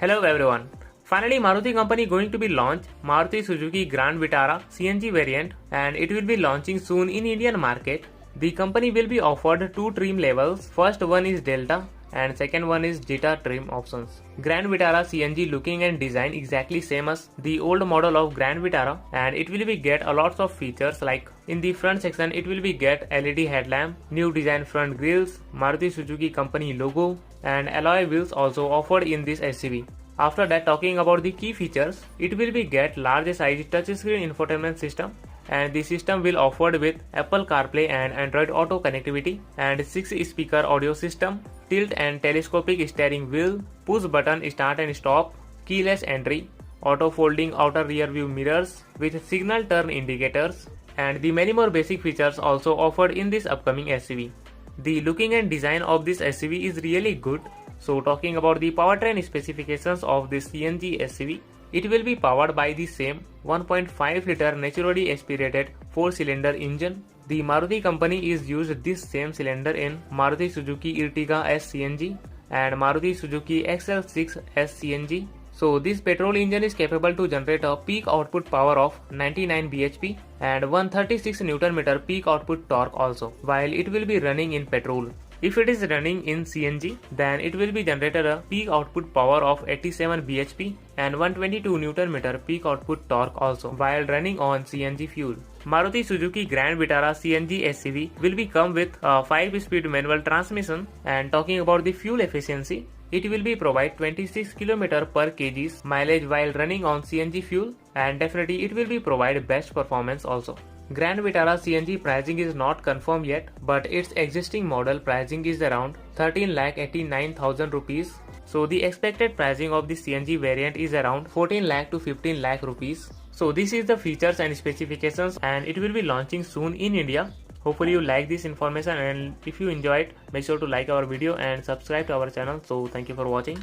Hello everyone. Finally, Maruti company going to be launch Maruti Suzuki Grand Vitara CNG variant, and it will be launching soon in Indian market. The company will be offered two trim levels. First one is Delta and second one is Jetta trim options. Grand Vitara CNG looking and design exactly same as the old model of Grand Vitara, and it will be get a lots of features like in the front section it will be get LED headlamp, new design front grills, Maruti Suzuki company logo, and alloy wheels also offered in this SUV. After that, talking about the key features, it will be get large size touchscreen infotainment system, and the system will offered with Apple CarPlay and Android Auto connectivity, and 6-speaker audio system, tilt and telescopic steering wheel, push button start and stop, keyless entry, auto folding outer rear view mirrors with signal turn indicators, and the many more basic features also offered in this upcoming SUV. The looking and design of this SUV is really good. So talking about the powertrain specifications of this CNG SUV, it will be powered by the same 1.5 liter naturally aspirated 4-cylinder engine. The Maruti company is used this same cylinder in Maruti Suzuki Ertiga S CNG and Maruti Suzuki XL6 S CNG. So this petrol engine is capable to generate a peak output power of 99 bhp and 136 Nm peak output torque also, while it will be running in petrol. If it is running in CNG, then it will be generated a peak output power of 87 bhp and 122 Nm peak output torque also, while running on CNG fuel. Maruti Suzuki Grand Vitara CNG SUV will be come with a 5-speed manual transmission, and talking about the fuel efficiency, it will be provide 26 km per kg mileage while running on CNG fuel, and definitely it will be provide best performance also. Grand Vitara CNG pricing is not confirmed yet, but its existing model pricing is around 13,89,000 rupees. So the expected pricing of the CNG variant is around 14 lakh to 15 lakh rupees. So this is the features and specifications, and it will be launching soon in India. Hopefully you like this information, and if you enjoyed, make sure to like our video and subscribe to our channel. So thank you for watching.